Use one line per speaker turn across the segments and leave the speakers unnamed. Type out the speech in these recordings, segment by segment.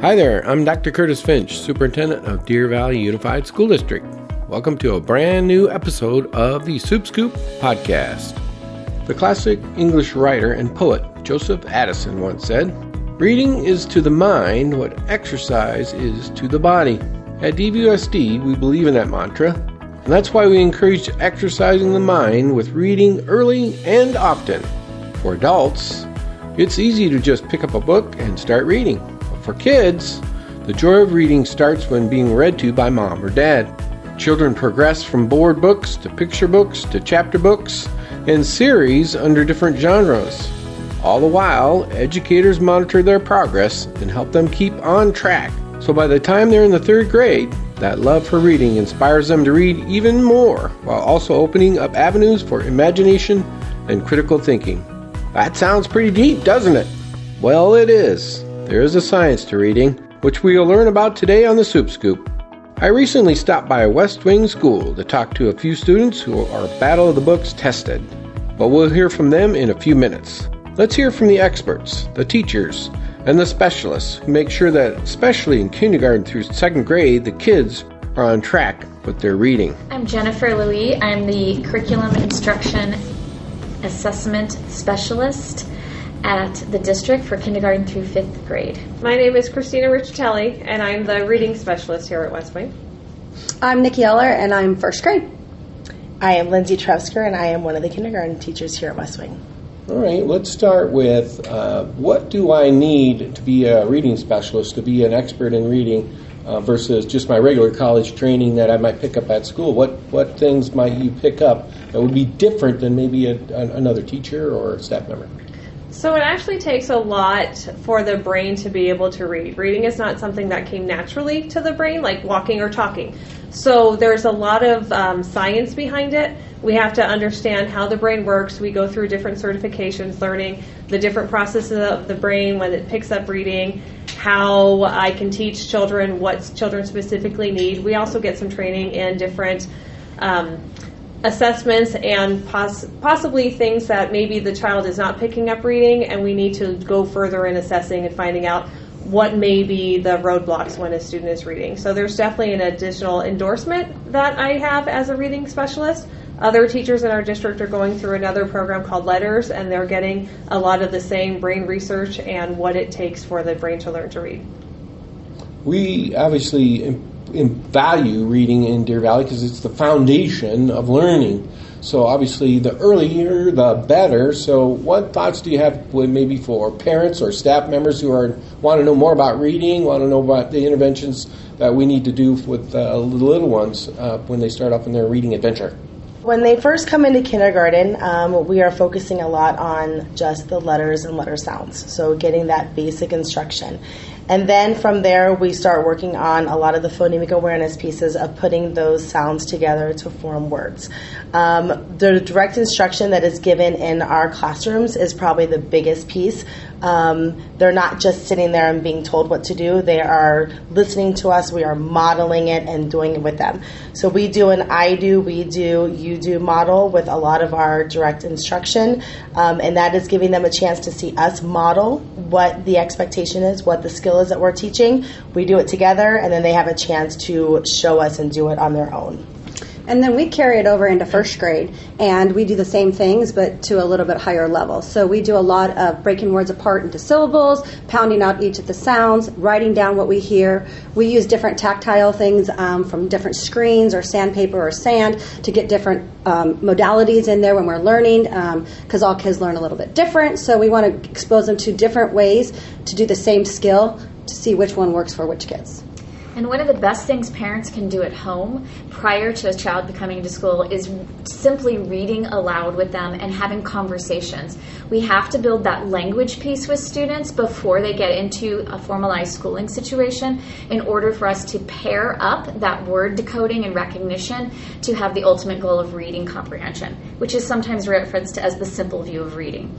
Hi there, I'm Dr. Curtis Finch, Superintendent of Deer Valley Unified School District. Welcome to a brand new episode of the Supe Scoop podcast. The classic English writer and poet Joseph Addison once said, "Reading is to the mind what exercise is to the body." At DVUSD, we believe in that mantra, and that's why we encourage exercising the mind with reading early and often. For adults, it's easy to just pick up a book and start reading. For kids, the joy of reading starts when being read to by mom or dad. Children progress from board books to picture books to chapter books and series under different genres. All the while, educators monitor their progress and help them keep on track. So by the time they're in the third grade, that love for reading inspires them to read even more, while also opening up avenues for imagination and critical thinking. That sounds pretty deep, doesn't it? Well, it is. There is a science to reading, which we'll learn about today on the Supe Scoop. I recently stopped by a West Wing school to talk to a few students who are Battle of the Books tested, but we'll hear from them in a few minutes. Let's hear from the experts, the teachers, and the specialists who make sure that, especially in kindergarten through second grade, the kids are on track with their reading.
I'm Jennifer Louie. I'm the Curriculum Instruction Assessment Specialist at the district for kindergarten through 5th grade.
My name is Christina Riccitelli, and I'm the reading specialist here at West Wing.
I'm Nikki Eller, and I'm 1st grade.
I am Lindsay Trevsker, and I am one of the kindergarten teachers here at West Wing.
All right, let's start with what do I need to be a reading specialist, to be an expert in reading versus just my regular college training that I might pick up at school? What things might you pick up that would be different than maybe another teacher or staff member?
So it actually takes a lot for the brain to be able to read. Reading is not something that came naturally to the brain, like walking or talking. So there's a lot of science behind it. We have to understand how the brain works. We go through different certifications, learning the different processes of the brain when it picks up reading, how I can teach children what children specifically need. We also get some training in different assessments and possibly things that maybe the child is not picking up reading, and we need to go further in assessing and finding out what may be the roadblocks when a student is reading. So there's definitely an additional endorsement that I have as a reading specialist. Other teachers in our district are going through another program called Letters, and they're getting a lot of the same brain research and what it takes for the brain to learn to read.
We obviously value reading in Deer Valley because it's the foundation of learning. So obviously the earlier the better. So what thoughts do you have maybe for parents or staff members who want to know more about reading, want to know about the interventions that we need to do with the little ones when they start off in their reading adventure?
When they first come into kindergarten, we are focusing a lot on just the letters and letter sounds, so getting that basic instruction. And then from there, we start working on a lot of the phonemic awareness pieces of putting those sounds together to form words. The direct instruction that is given in our classrooms is probably the biggest piece. They're not just sitting there and being told what to do. They are listening to us. We are modeling it and doing it with them. So we do an I do, we do, you do model with a lot of our direct instruction. And that is giving them a chance to see us model what the expectation is, what the skill is that we're teaching. We do it together, and then they have a chance to show us and do it on their own.
And then we carry it over into 1st grade, and we do the same things, but to a little bit higher level. So we do a lot of breaking words apart into syllables, pounding out each of the sounds, writing down what we hear. We use different tactile things from different screens or sandpaper or sand to get different modalities in there when we're learning, because all kids learn a little bit different. So we want to expose them to different ways to do the same skill to see which one works for which kids.
And one of the best things parents can do at home prior to a child becoming to school is simply reading aloud with them and having conversations. We have to build that language piece with students before they get into a formalized schooling situation in order for us to pair up that word decoding and recognition to have the ultimate goal of reading comprehension, which is sometimes referenced as the simple view of reading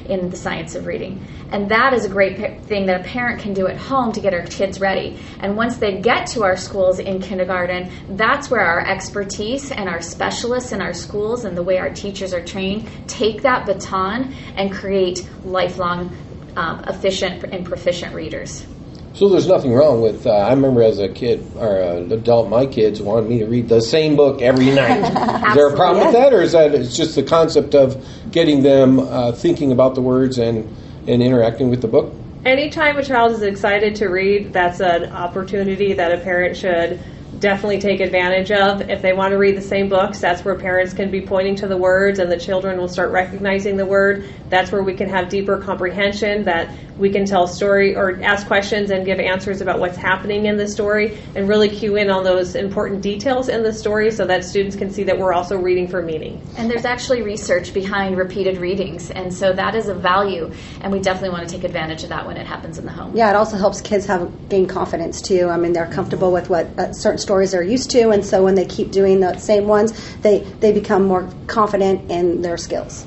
in the science of reading. And that is a great thing that a parent can do at home to get our kids ready. And once they get to our schools in kindergarten, that's where our expertise and our specialists in our schools and the way our teachers are trained take that baton and create lifelong efficient and proficient readers.
So there's nothing wrong with, I remember as a kid, or an adult, my kids wanted me to read the same book every night. Is there a problem with that, or is that it's just the concept of getting them thinking about the words and interacting with the book?
Anytime a child is excited to read, that's an opportunity that a parent should definitely take advantage of. If they want to read the same books, that's where parents can be pointing to the words and the children will start recognizing the word. That's where we can have deeper comprehension, that we can tell story or ask questions and give answers about what's happening in the story and really cue in on those important details in the story so that students can see that we're also reading for meaning.
And there's actually research behind repeated readings, and so that is a value, and we definitely want to take advantage of that when it happens in the home.
Yeah, it also helps kids gain confidence too. I mean, they're comfortable with what certain stories they're used to, and so when they keep doing the same ones, they become more confident in their skills.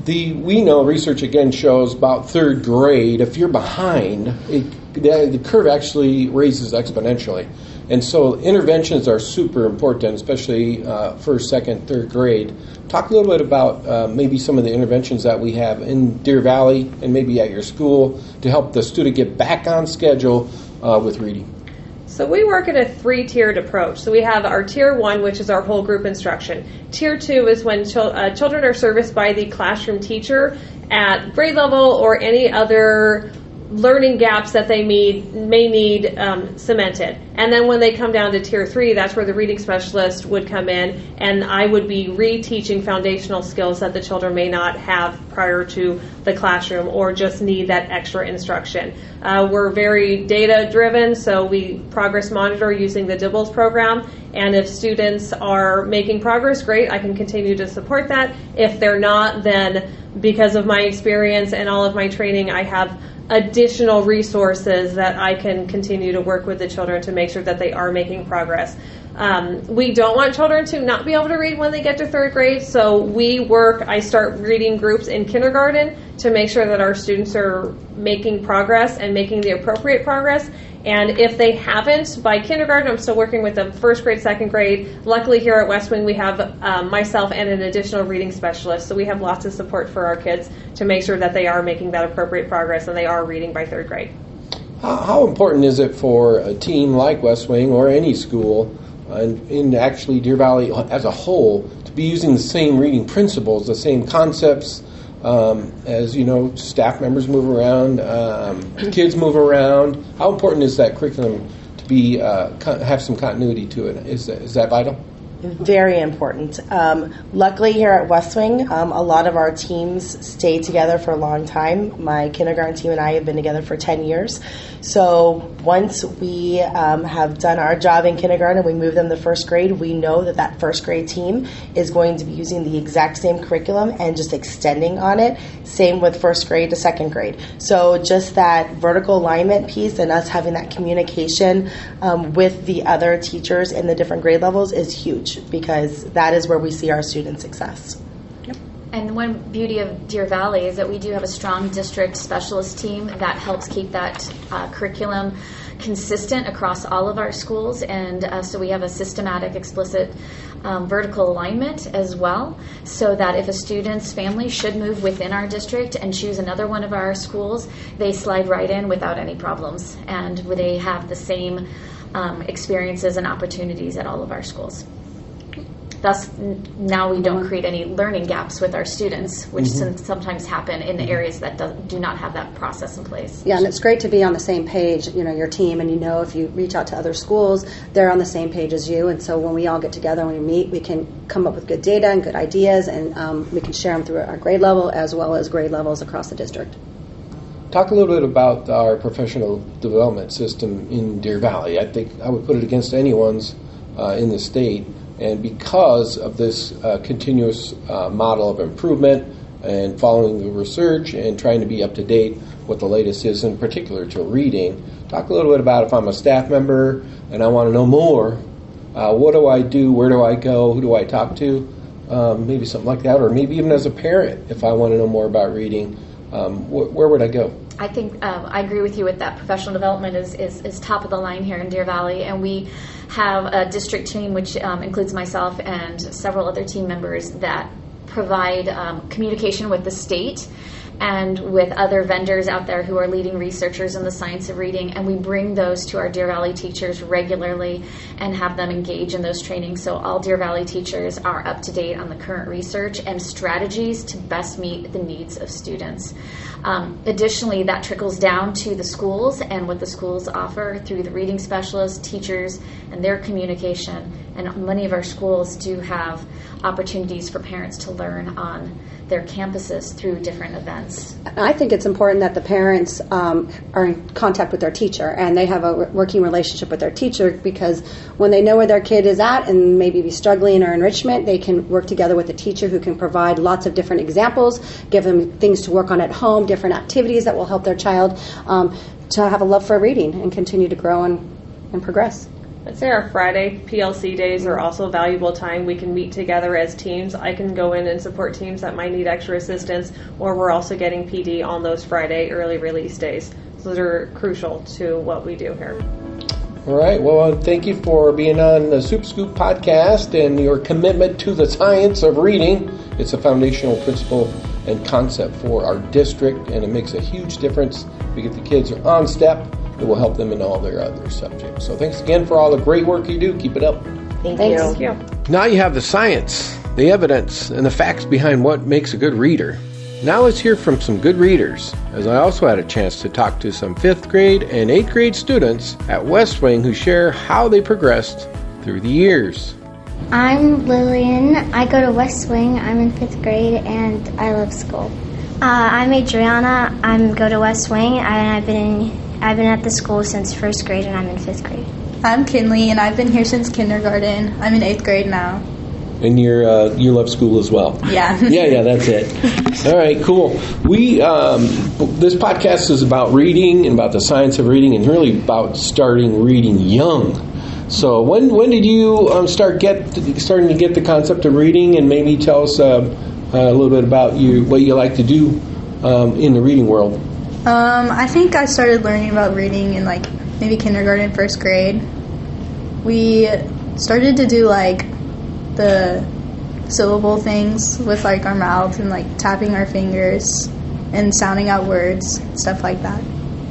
We know research again shows about third grade, if you're behind, the curve actually raises exponentially. And so interventions are super important, especially first, second, third grade. Talk a little bit about maybe some of the interventions that we have in Deer Valley and maybe at your school to help the student get back on schedule with reading.
So we work in a 3-tiered approach. So we have our Tier 1, which is our whole group instruction. Tier 2 is when children are serviced by the classroom teacher at grade level or any other learning gaps that they may need cemented. And then when they come down to Tier 3, that's where the reading specialist would come in, and I would be reteaching foundational skills that the children may not have prior to the classroom or just need that extra instruction. We're very data driven, so we progress monitor using the DIBBLES program, and if students are making progress, great, I can continue to support that. If they're not, then because of my experience and all of my training, I have additional resources that I can continue to work with the children to make sure that they are making progress. We don't want children to not be able to read when they get to third grade, so I start reading groups in kindergarten to make sure that our students are making progress and making the appropriate progress. And if they haven't, by kindergarten, I'm still working with them first grade, second grade. Luckily here at West Wing, we have myself and an additional reading specialist, so we have lots of support for our kids to make sure that they are making that appropriate progress and they are reading by third grade.
How important is it for a team like West Wing or any school, and actually Deer Valley as a whole, to be using the same reading principles, the same concepts, as you know, staff members move around, kids move around? How important is that curriculum to be have some continuity to it? Is that vital?
Very important. Luckily here at West Wing, a lot of our teams stay together for a long time. My kindergarten team and I have been together for 10 years. So once we have done our job in kindergarten and we move them to first grade, we know that first grade team is going to be using the exact same curriculum and just extending on it. Same with first grade to second grade. So just that vertical alignment piece and us having that communication with the other teachers in the different grade levels is huge, because that is where we see our student success.
And one beauty of Deer Valley is that we do have a strong district specialist team that helps keep that curriculum consistent across all of our schools, and so we have a systematic, explicit vertical alignment as well, so that if a student's family should move within our district and choose another one of our schools, they slide right in without any problems, and they have the same experiences and opportunities at all of our schools. Thus, now we don't create any learning gaps with our students, which sometimes happen in the areas that do not have that process in place.
Yeah, and it's great to be on the same page, your team, and if you reach out to other schools, they're on the same page as you, and so when we all get together and we meet, we can come up with good data and good ideas, and we can share them through our grade level as well as grade levels across the district.
Talk a little bit about our professional development system in Deer Valley. I think I would put it against anyone's in the state. And because of this continuous model of improvement and following the research and trying to be up to date what the latest is, in particular to reading, talk a little bit about if I'm a staff member and I want to know more, what do I do, where do I go, who do I talk to, maybe something like that, or maybe even as a parent, if I want to know more about reading, where would I go?
I think I agree with you with that. Professional development is top of the line here in Deer Valley, and we have a district team which includes myself and several other team members that provide communication with the state and with other vendors out there who are leading researchers in the science of reading, and we bring those to our Deer Valley teachers regularly and have them engage in those trainings. So all Deer Valley teachers are up to date on the current research and strategies to best meet the needs of students. Additionally, that trickles down to the schools and what the schools offer through the reading specialists, teachers, and their communication. And many of our schools do have opportunities for parents to learn on their campuses through different events.
I think it's important that the parents are in contact with their teacher and they have a working relationship with their teacher, because when they know where their kid is at and maybe be struggling or enrichment, they can work together with a teacher who can provide lots of different examples, give them things to work on at home, different activities that will help their child to have a love for reading and continue to grow and progress.
I'd say our Friday PLC days are also valuable time. We can meet together as teams. I can go in and support teams that might need extra assistance, or we're also getting PD on those Friday early release days. So those are crucial to what we do here.
All right. Well, thank you for being on the Supe Scoop podcast and your commitment to the science of reading. It's a foundational principle and concept for our district, and it makes a huge difference. We get the kids are on step. It will help them in all their other subjects. So thanks again for all the great work you do. Keep it up.
Thank you.
Now you have the science, the evidence, and the facts behind what makes a good reader. Now let's hear from some good readers, as I also had a chance to talk to some 5th grade and 8th grade students at West Wing who share how they progressed through the years.
I'm Lillian. I go to West Wing. I'm in 5th grade and I love school. I'm Adriana. I go to West Wing and I've been at the school since 1st grade and I'm in 5th grade.
I'm Kinley and I've been here since kindergarten. I'm in 8th grade now.
And you love school as well.
Yeah.
yeah, that's it. All right, cool. We this podcast is about reading and about the science of reading, and really about starting reading young. So when did you starting to get the concept of reading, and maybe tell us a little bit about what you like to do in the reading world?
I think I started learning about reading in maybe kindergarten, 1st grade. We started to do the syllable things with our mouths and tapping our fingers and sounding out words, stuff like that.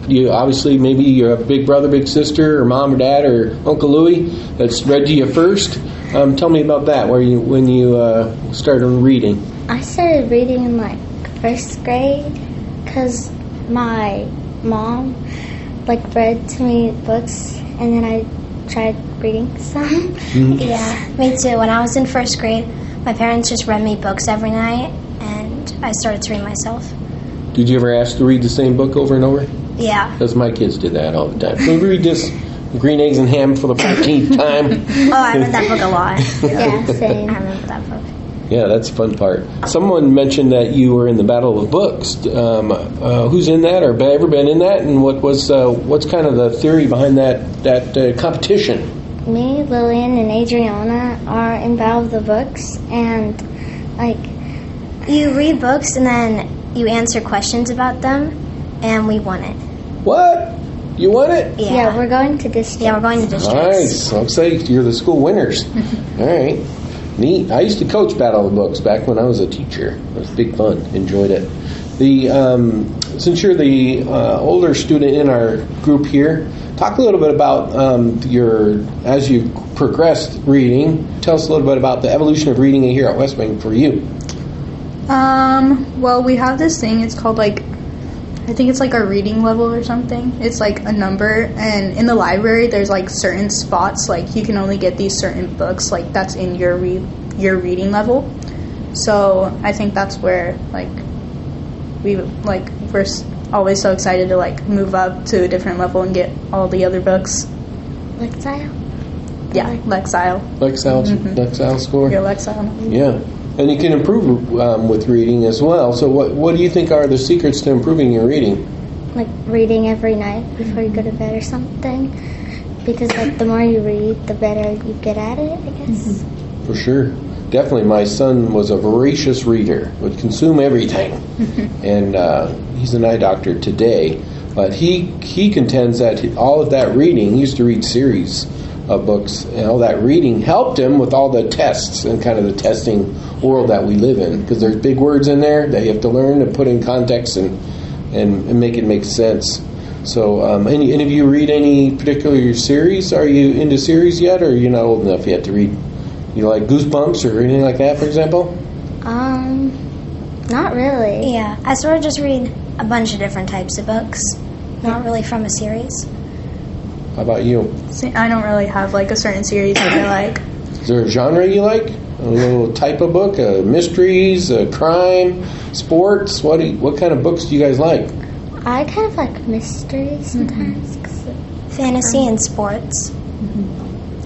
You obviously, maybe you're a big brother, big sister, or mom or dad or Uncle Louie that's read to you first. Tell me about that. When you started reading?
I started reading in 1st grade because my mom read to me books, and then I tried reading some. Mm-hmm. Yeah, me too. When I was in 1st grade, my parents just read me books every night, and I started to read myself.
Did you ever ask to read the same book over and over?
Yeah.
Because my kids did that all the time. Can we read this Green Eggs and Ham for the 14th time?
Oh, I read that book a lot. Yeah, same. I remember that book.
Yeah, that's the fun part. Someone mentioned that you were in the Battle of Books. Who's in that, or ever been in that? And what's kind of the theory behind that competition?
Me, Lillian, and Adriana are in Battle of the Books, and you read books and then you answer questions about them, and we won it.
What? You won it?
Yeah, we're going to districts. Yeah, we're going to districts.
Nice. I'm excited. You're the school winners. All right. Neat. I used to coach Battle of the Books back when I was a teacher. It was big fun. Enjoyed it. Since you're the older student in our group here, talk a little bit about as you progressed reading. Tell us a little bit about the evolution of reading here at West Wing for you.
Well, we have this thing. It's called I think it's our reading level or something. It's a number, and in the library there's certain spots you can only get these certain books that's in your reading level. So I think that's where we're always so excited to move up to a different level and get all the other books.
Lexile?
Yeah, Lexile.
Lexile score.
Your Lexile.
Yeah. And you can improve with reading as well. So what do you think are the secrets to improving your reading?
Reading every night before you go to bed or something. Because the more you read, the better you get at it, I guess.
For sure. Definitely. My son was a voracious reader, would consume everything. And he's an eye doctor today. But he contends that all of that reading, he used to read series of books, that reading helped him with all the tests and kind of the testing world that we live in, because there's big words in there that you have to learn to put in context and make it make sense. So any of you read any particular series? Are you into series yet, or are you not old enough yet to read? You like Goosebumps or anything like that, for example?
Not really. Yeah, I sort of just read a bunch of different types of books, not really from a series.
How about you?
See, I don't really have like a certain series that I like.
Is there a genre you like? A little type of book? Mysteries, crime, sports? What kind of books do you guys like?
I kind of like mysteries sometimes. Fantasy and sports.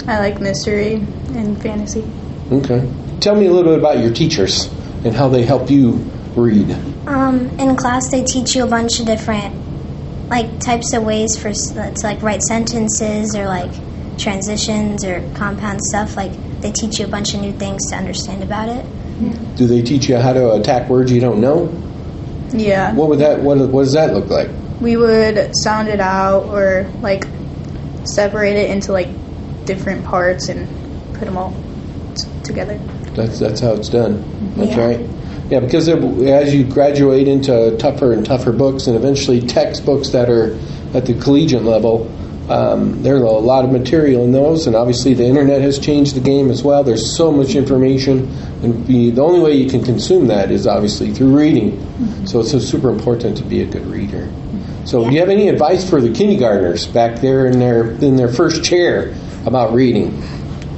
I like mystery and fantasy.
Okay. Tell me a little bit about your teachers and how they help you read.
In class, they teach you a bunch of different types of ways to write sentences or transitions or compound stuff. They teach you a bunch of new things to understand about it.
Yeah.
Do they teach you how to attack words you don't know?
Yeah.
What does that look like?
We would sound it out or separate it into different parts and put them all together.
That's how it's done. That's right. Yeah, because as you graduate into tougher and tougher books, and eventually textbooks that are at the collegiate level, there's a lot of material in those, and obviously the internet has changed the game as well. There's so much information, and the only way you can consume that is obviously through reading. Mm-hmm. So it's super important to be a good reader. So do you have any advice for the kindergartners back there in their first chair about reading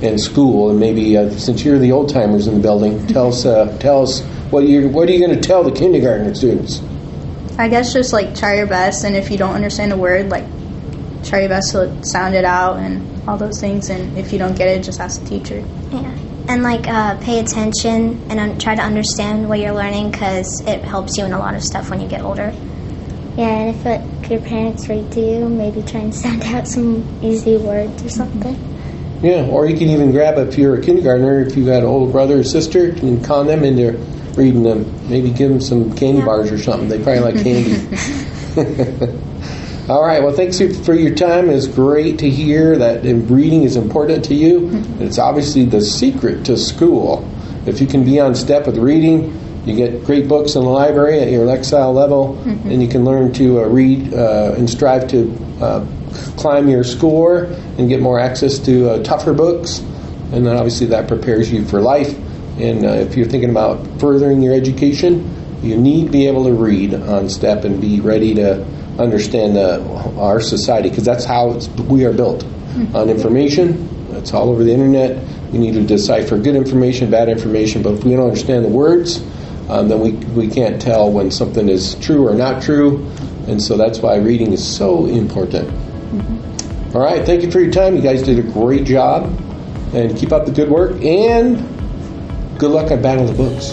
in school? And maybe since you're the old timers in the building, tell us what are you going to tell the kindergarten students?
I guess just try your best, and if you don't understand a word, try your best to sound it out and all those things. And if you don't get it, just ask the teacher.
Yeah, and pay attention and try to understand what you're learning, because it helps you in a lot of stuff when you get older. Yeah, and if your parents read to you, maybe try and sound out some easy words or something.
Yeah, or you can even grab, if you're a kindergartner, if you got an older brother or sister, you can con them into reading them. Maybe give them some candy bars or something. They probably like candy. All right, well, thanks for your time. It's great to hear that reading is important to you. It's obviously the secret to school. If you can be on step with reading, you get great books in the library at your Lexile level, and you can learn to read and strive to climb your score and get more access to tougher books. And then obviously that prepares you for life. And if you're thinking about furthering your education, you need to be able to read on step and be ready to understand our society, because that's how we are built, on information. It's all over the internet. We need to decipher good information, bad information, but if we don't understand the words, then we can't tell when something is true or not true, and so that's why reading is so important. All right, thank you for your time. You guys did a great job, and keep up the good work, and good luck on Battle of the Books.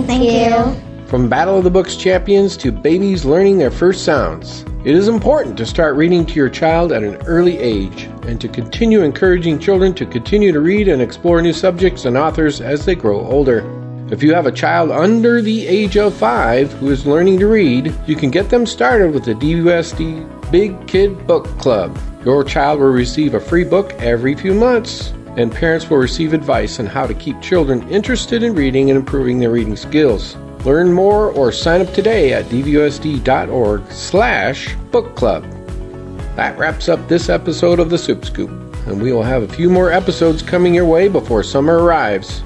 Thank you.
From Battle of the Books champions to babies learning their first sounds, it is important to start reading to your child at an early age, and to continue encouraging children to continue to read and explore new subjects and authors as they grow older. If you have a child under the age of 5 who is learning to read, you can get them started with the DVSD Big Kid Book Club. Your child will receive a free book every few months, and parents will receive advice on how to keep children interested in reading and improving their reading skills. Learn more or sign up today at dvusd.org/book club. That wraps up this episode of the Supe Scoop, and we will have a few more episodes coming your way before summer arrives.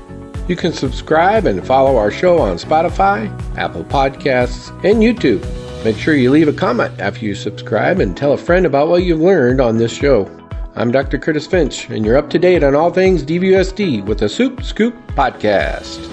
You can subscribe and follow our show on Spotify, Apple Podcasts, and YouTube. Make sure you leave a comment after you subscribe and tell a friend about what you've learned on this show. I'm Dr. Curtis Finch, and you're up to date on all things DVUSD with the Supe Scoop Podcast.